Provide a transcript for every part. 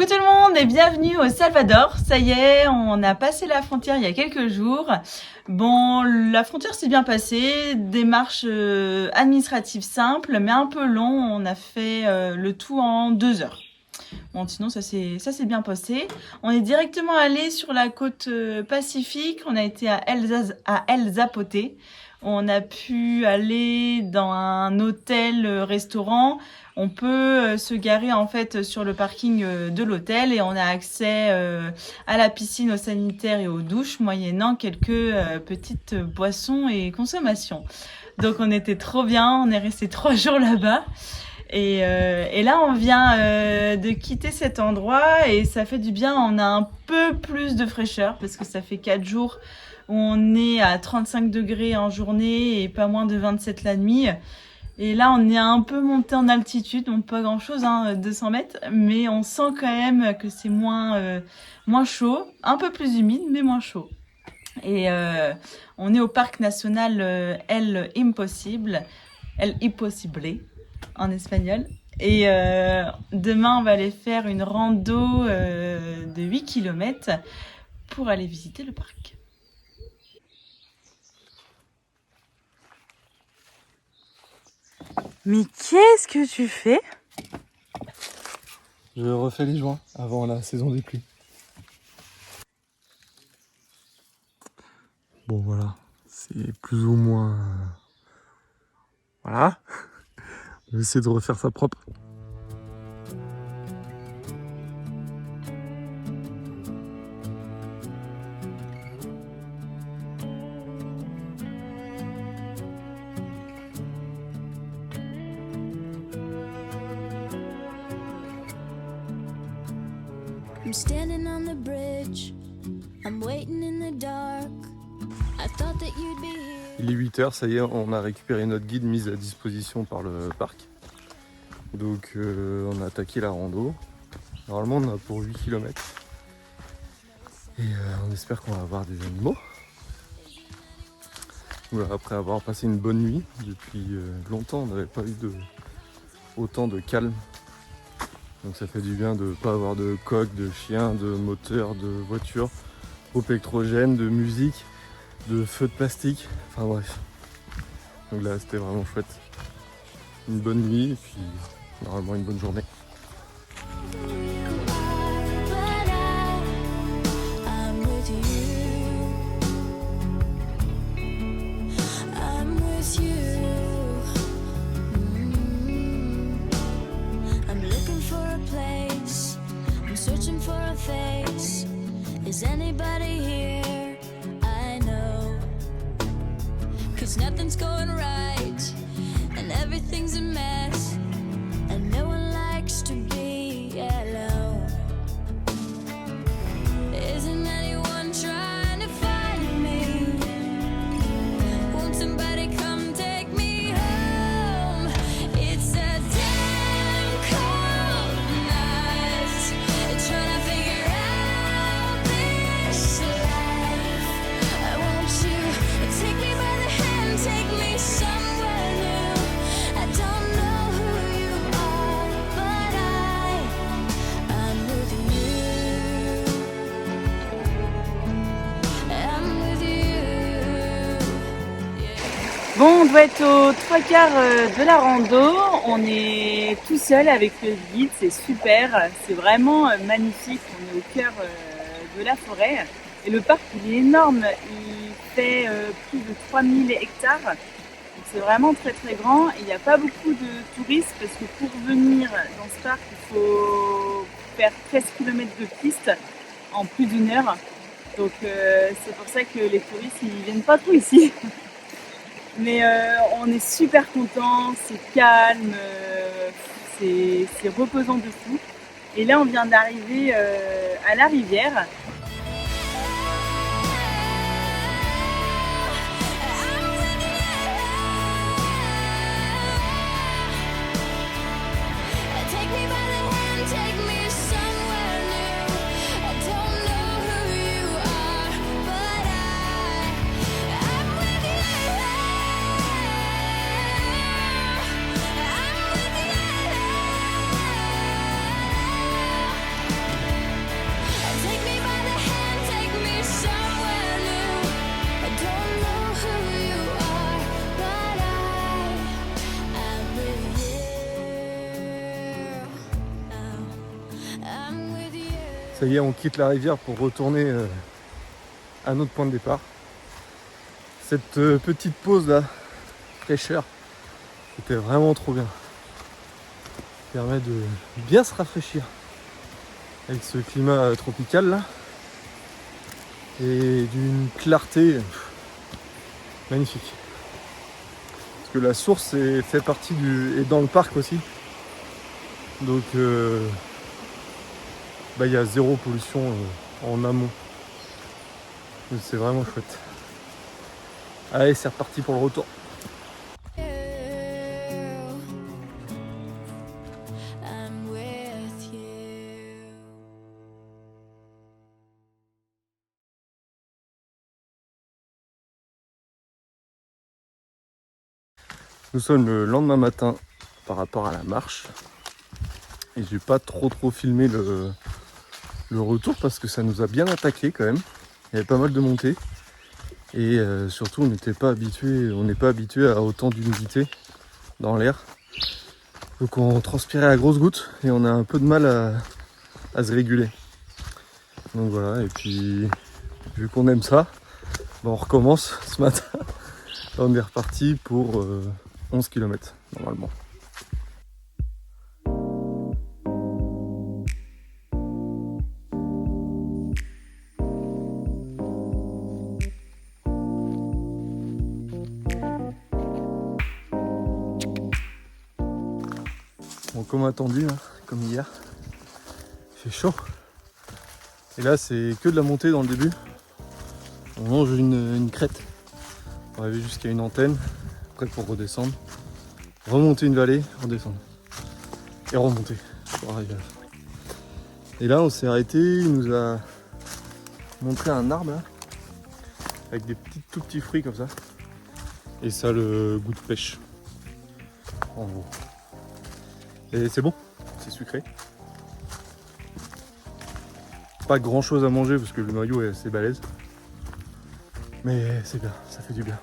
Coucou tout le monde et bienvenue au Salvador. Ça y est, on a passé la frontière il y a quelques jours. Bon, la frontière s'est bien passée, démarche administrative simple mais un peu long. On a fait le tout en 2 heures. Bon, sinon ça s'est bien passé. On est directement allé sur la côte pacifique. On a été à El Zapote. On a pu aller dans un hôtel-restaurant. On peut se garer en fait sur le parking de l'hôtel et on a accès à la piscine, aux sanitaires et aux douches, moyennant quelques petites boissons et consommations. Donc on était trop bien. On est resté 3 jours là-bas. Et là, on vient de quitter cet endroit et ça fait du bien. On a un peu plus de fraîcheur parce que ça fait 4 jours où on est à 35 degrés en journée et pas moins de 27 la nuit. Et là, on est un peu monté en altitude, donc pas grand-chose, 200 mètres, mais on sent quand même que c'est moins chaud, un peu plus humide, mais moins chaud. Et on est au parc national El Impossible en espagnol. Et demain, on va aller faire une rando de 8 km pour aller visiter le parc. Mais qu'est-ce que tu fais? Je refais les joints avant la saison des pluies. Bon voilà, c'est plus ou moins... Voilà. Je vais essayer de refaire ça propre. I'm standing on the bridge, I'm waiting in the dark. I thought that you'd be here. Il est 8h, ça y est, on a récupéré notre guide mise à disposition par le parc. Donc on a attaqué la rando. Normalement on en a pour 8 km. Et on espère qu'on va avoir des animaux. Voilà, après avoir passé une bonne nuit, depuis longtemps on n'avait pas eu autant de calme. Donc ça fait du bien de ne pas avoir de coq, de chien, de moteur, de voiture, groupe électrogène, de musique, de feu de plastique, enfin bref. Donc là c'était vraiment chouette. Une bonne nuit et puis normalement une bonne journée. Is anybody here? I know, 'cause nothing's going right and everything's a mess and no one likes to be alone. Isn't anyone trying to find me? Won't somebody come take me home? It's a damn cold night, trying to figure out this life. I want you to take me by the hand, take me somewhere new. I don't know who you are, but I'm with you. I'm with you. Bon, on doit être aux 3/4 de la rando. On est tout seul avec le guide, c'est super. C'est vraiment magnifique. On est au cœur de la forêt. Et le parc, il est énorme. Il fait plus de 3000 hectares. Donc c'est vraiment très très grand. Et il n'y a pas beaucoup de touristes parce que pour venir dans ce parc, il faut faire 13 km de piste en plus d'1 heure. Donc c'est pour ça que les touristes, ils viennent pas trop ici. Mais on est super contents, c'est calme, c'est reposant de fou. Et là, on vient d'arriver à la rivière. Take me by the hand, take me somewhere new. I don't know who you are, but I'm with you. I'm with you. Ça y est, on quitte la rivière pour retourner à notre point de départ. Cette petite pause là, fraîcheur, c'était vraiment trop bien. Ça permet de bien se rafraîchir avec ce climat tropical là. Et d'une clarté magnifique. Parce que la source fait partie est dans le parc aussi. Donc il y a zéro pollution en amont. Donc c'est vraiment chouette. Allez, c'est reparti pour le retour. I'm with you. Nous sommes le lendemain matin par rapport à la marche. Et j'ai pas trop filmé le retour parce que ça nous a bien attaqué quand même. Il y avait pas mal de montées. Et surtout on n'est pas habitué à autant d'humidité dans l'air. Donc on transpirait à grosses gouttes et on a un peu de mal à se réguler. Donc voilà, et puis vu qu'on aime ça, on recommence ce matin. On est reparti pour 11 km normalement. Bon, comme attendu, hein, comme hier, il fait chaud. Et là, c'est que de la montée dans le début. On longe une crête. On va aller jusqu'à une antenne, après pour redescendre. Remonter une vallée, redescendre. Et remonter. Pour arriver à la fin. Et là, on s'est arrêté, il nous a montré un arbre là, avec des tout petits fruits comme ça. Et ça a le goût de pêche. En gros. Et c'est bon, c'est sucré. Pas grand chose à manger parce que le noyau est assez balèze. Mais c'est bien, ça fait du bien.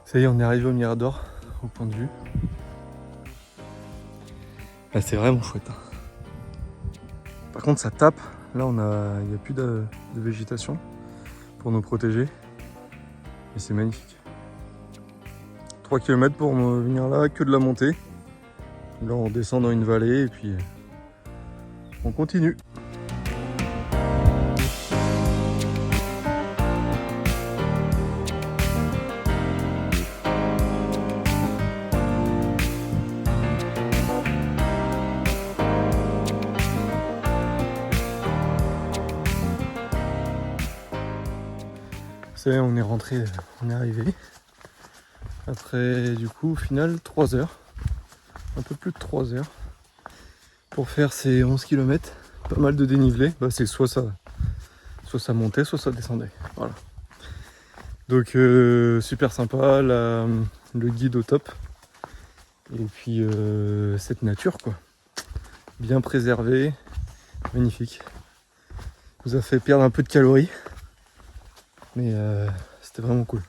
Ça y est, on est arrivé au Mirador, au point de vue. Là, c'est vraiment chouette. Par contre, ça tape. Là, il n'y a plus de végétation pour nous protéger. Et c'est magnifique. 3 km pour venir là, que de la montée. Là, on descend dans une vallée et puis on continue. Ça y est, on est rentré, on est arrivé. Après, du coup, au final, 3 heures. Un peu plus de 3 heures. Pour faire ces 11 km. Pas mal de dénivelé. Bah, c'est soit ça montait, soit ça descendait. Voilà. Donc, super sympa. Le guide au top. Et puis, cette nature, quoi. Bien préservée. Magnifique. Nous a fait perdre un peu de calories. Mais c'était vraiment cool.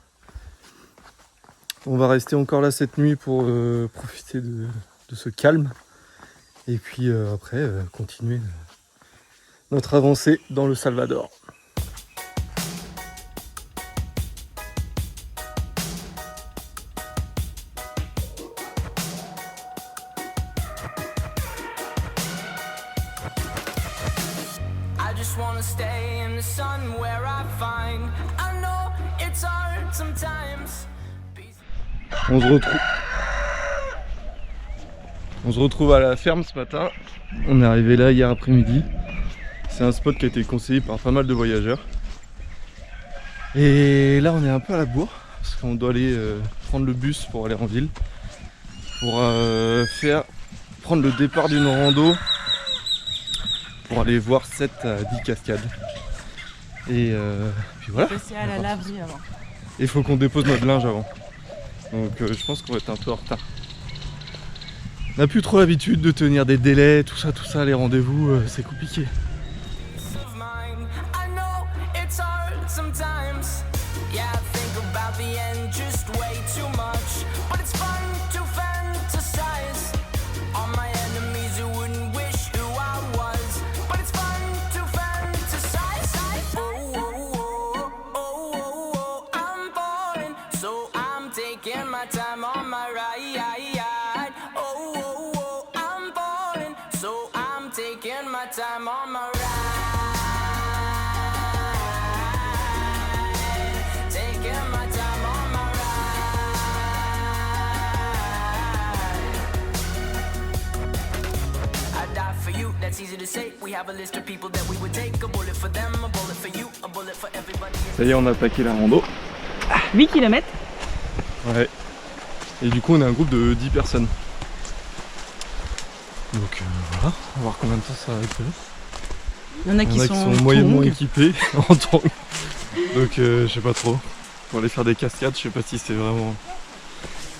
On va rester encore là cette nuit pour profiter de ce calme. Et puis après, continuer notre avancée dans le Salvador. I just wanna stay in the sun where I find. I know it's hard sometimes. On se retrouve à la ferme ce matin. On est arrivé là hier après-midi. C'est un spot qui a été conseillé par pas mal de voyageurs. Et là on est un peu à la bourre parce qu'on doit aller prendre le bus pour aller en ville. Pour prendre le départ d'une rando pour aller voir 7 à 10 cascades. Et puis voilà. Passer à la laverie avant. Il faut qu'on dépose notre linge avant. Donc je pense qu'on va être un peu en retard. On n'a plus trop l'habitude de tenir des délais, tout ça, les rendez-vous, c'est compliqué. Of mine. I know it's hard sometimes. Yeah, I think about the end just way too much. But it's fun to fan taking my time on my ride. Taking my time on my ride. I die for you, that's easy to say. We have a list of people that we would take. A bullet for them, a bullet for you, a bullet for everybody. Ça y est, on a plaqué la rando. 8 km. Ouais. Et du coup, on est un groupe de 10 personnes. Donc voilà, on va voir combien de temps ça va durer. Il y en a qui sont moyennement tongs. équipés en tongs. Donc je sais pas trop. Pour aller faire des cascades, je sais pas si c'est vraiment.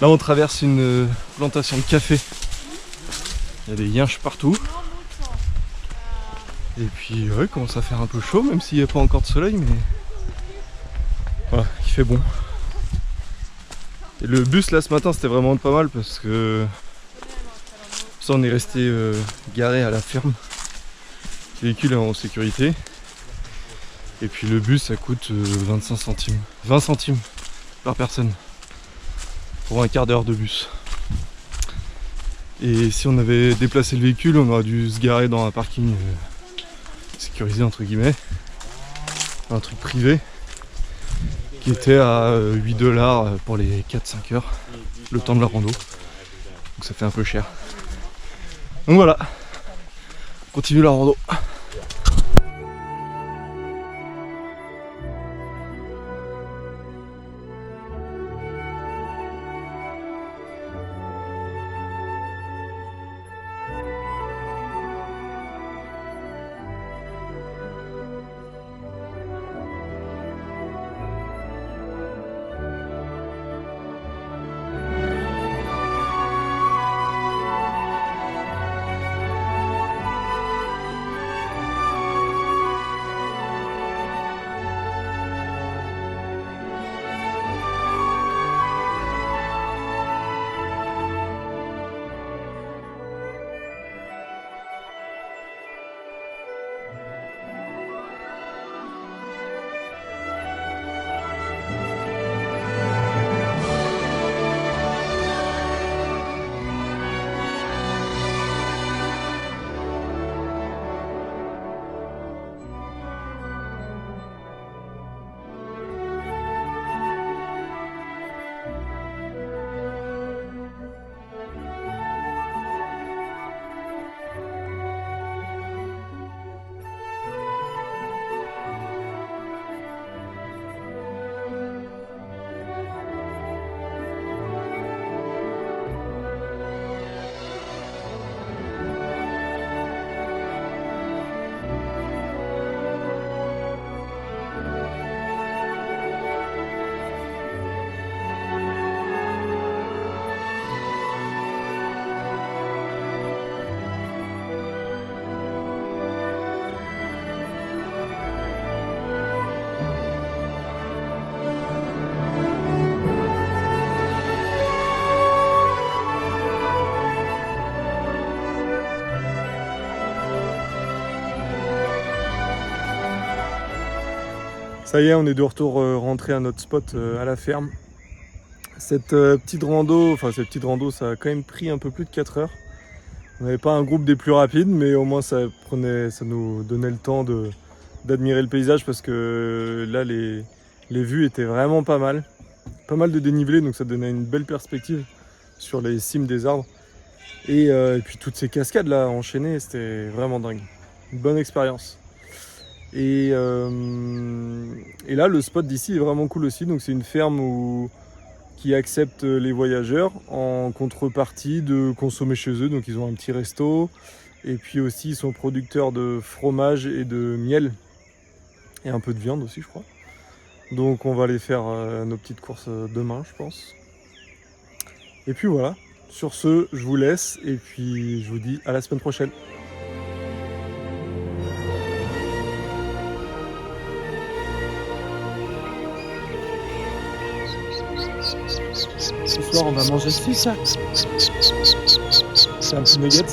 Là, on traverse une plantation de café. Il y a des yinches partout. Et puis ouais, il commence à faire un peu chaud, même s'il n'y a pas encore de soleil, mais voilà, il fait bon. Et le bus là ce matin c'était vraiment pas mal parce que ça on est resté garé à la ferme. Le véhicule est en sécurité. Et puis le bus ça coûte 25 centimes. 20 centimes par personne. Pour un quart d'heure de bus. Et si on avait déplacé le véhicule, on aurait dû se garer dans un parking sécurisé entre guillemets. Un truc privé. Qui était à 8 $ pour les 4-5 heures. Le temps de la rando. Donc ça fait un peu cher. Donc voilà. On continue la rando. Ça y est, on est de retour rentré à notre spot à la ferme. Cette petite rando, ça a quand même pris un peu plus de 4 heures. On n'avait pas un groupe des plus rapides, mais au moins ça nous donnait le temps d'admirer le paysage parce que là les vues étaient vraiment pas mal. Pas mal de dénivelé, donc ça donnait une belle perspective sur les cimes des arbres. Et puis toutes ces cascades là enchaînées, c'était vraiment dingue. Une bonne expérience. Et là, le spot d'ici est vraiment cool aussi. Donc c'est une ferme qui accepte les voyageurs en contrepartie de consommer chez eux. Donc ils ont un petit resto. Et puis aussi, ils sont producteurs de fromage et de miel. Et un peu de viande aussi, je crois. Donc on va aller faire nos petites courses demain, je pense. Et puis voilà. Sur ce, je vous laisse. Et puis je vous dis à la semaine prochaine. Ce soir, on va manger 6 sacs. C'est un petit nuggets.